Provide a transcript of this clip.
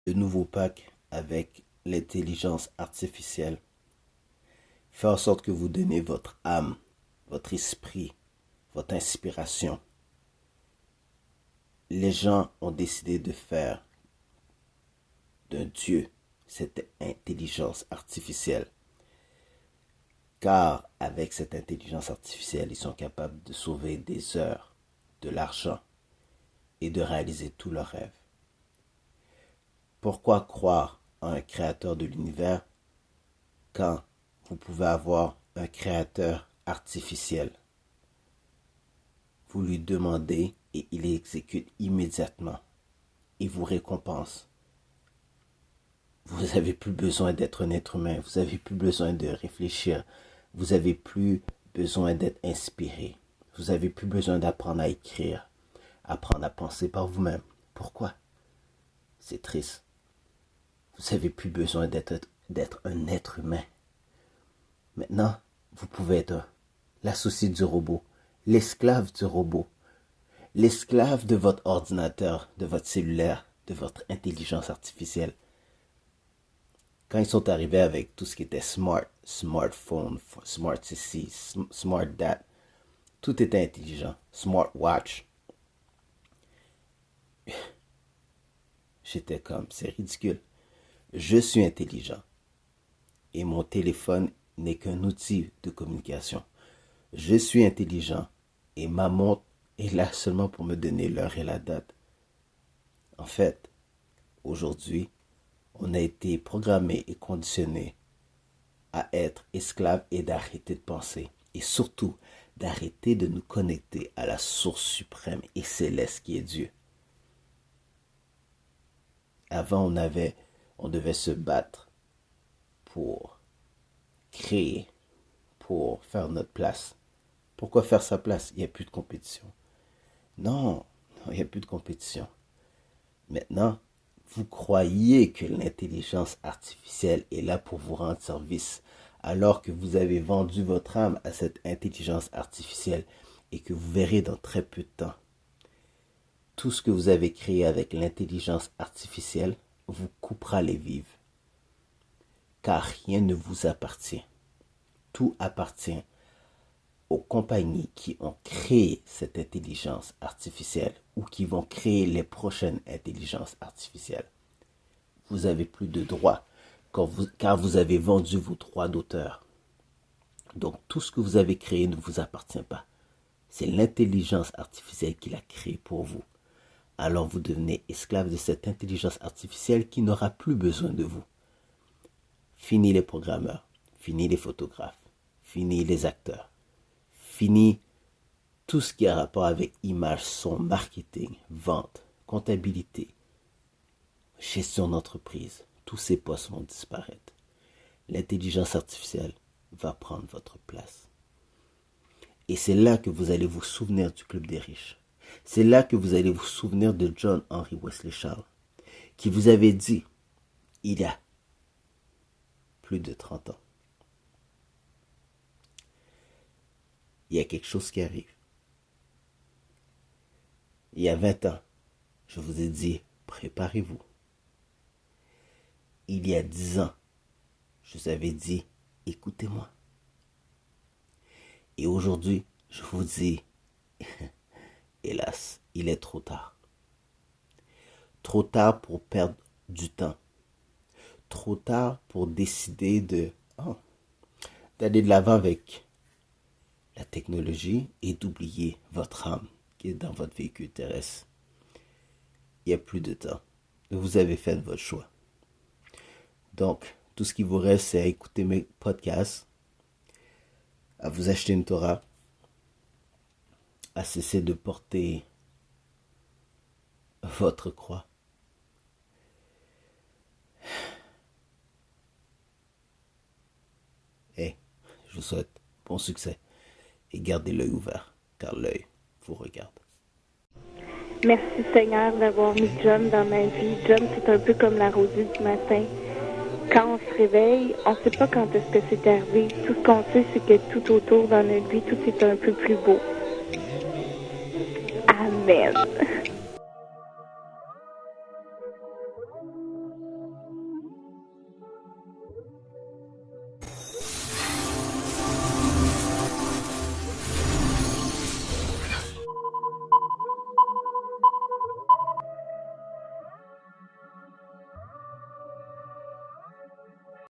le nouveau pack avec l'intelligence artificielle fait en sorte que vous donnez votre âme, votre esprit, votre inspiration. Les gens ont décidé de faire d'un Dieu cette intelligence artificielle. Car avec cette intelligence artificielle, ils sont capables de sauver des heures, de l'argent et de réaliser tous leurs rêves. Pourquoi croire en un créateur de l'univers quand vous pouvez avoir un créateur artificiel? Vous lui demandez et il exécute immédiatement. Il vous récompense. Vous n'avez plus besoin d'être un être humain. Vous n'avez plus besoin de réfléchir. Vous n'avez plus besoin d'être inspiré. Vous n'avez plus besoin d'apprendre à écrire, apprendre à penser par vous-même. Pourquoi? C'est triste. Vous n'avez plus besoin d'être un être humain. Maintenant, vous pouvez être l'associé du robot, l'esclave du robot, l'esclave de votre ordinateur, de votre cellulaire, de votre intelligence artificielle. Quand ils sont arrivés avec tout ce qui était smartphone, smart ceci, smart that, tout était intelligent, smartwatch. J'étais comme, c'est ridicule. Je suis intelligent et mon téléphone n'est qu'un outil de communication. Je suis intelligent et ma montre est là seulement pour me donner l'heure et la date. En fait, aujourd'hui, on a été programmé et conditionné à être esclave et d'arrêter de penser. Et surtout, d'arrêter de nous connecter à la source suprême et céleste qui est Dieu. Avant, on devait se battre pour créer, pour faire notre place. Pourquoi faire sa place? Il n'y a plus de compétition. Non, il n'y a plus de compétition. Maintenant, vous croyez que l'intelligence artificielle est là pour vous rendre service, alors que vous avez vendu votre âme à cette intelligence artificielle et que vous verrez dans très peu de temps. Tout ce que vous avez créé avec l'intelligence artificielle vous coupera les vives. Car rien ne vous appartient. Tout appartient aux compagnies qui ont créé cette intelligence artificielle ou qui vont créer les prochaines intelligences artificielles. Vous n'avez plus de droits car vous avez vendu vos droits d'auteur. Donc tout ce que vous avez créé ne vous appartient pas. C'est l'intelligence artificielle qui l'a créé pour vous. Alors vous devenez esclave de cette intelligence artificielle qui n'aura plus besoin de vous. Fini les programmeurs, fini les photographes, fini les acteurs, fini tout ce qui a rapport avec image, son, marketing, vente, comptabilité, gestion d'entreprise. Tous ces postes vont disparaître. L'intelligence artificielle va prendre votre place. Et c'est là que vous allez vous souvenir du Club des riches. C'est là que vous allez vous souvenir de John Henry Wesley Charles, qui vous avait dit, il y a plus de 30 ans, il y a quelque chose qui arrive. Il y a 20 ans, je vous ai dit, préparez-vous. Il y a 10 ans, je vous avais dit, écoutez-moi. Et aujourd'hui, je vous dis, hélas, il est trop tard. Trop tard pour perdre du temps. Trop tard pour décider d'aller de l'avant avec la technologie et d'oublier votre âme qui est dans votre véhicule terrestre. Il n'y a plus de temps. Vous avez fait votre choix. Donc, tout ce qui vous reste, c'est à écouter mes podcasts, à vous acheter une Torah, à cesser de porter votre croix. Et je vous souhaite bon succès et gardez l'œil ouvert, car l'œil vous regarde. Merci Seigneur d'avoir mis John dans ma vie. John, c'est un peu comme la rosée du matin. Quand on se réveille, on ne sait pas quand est-ce que c'est arrivé. Tout ce qu'on sait, c'est que tout autour dans notre vie, tout est un peu plus beau. Amen.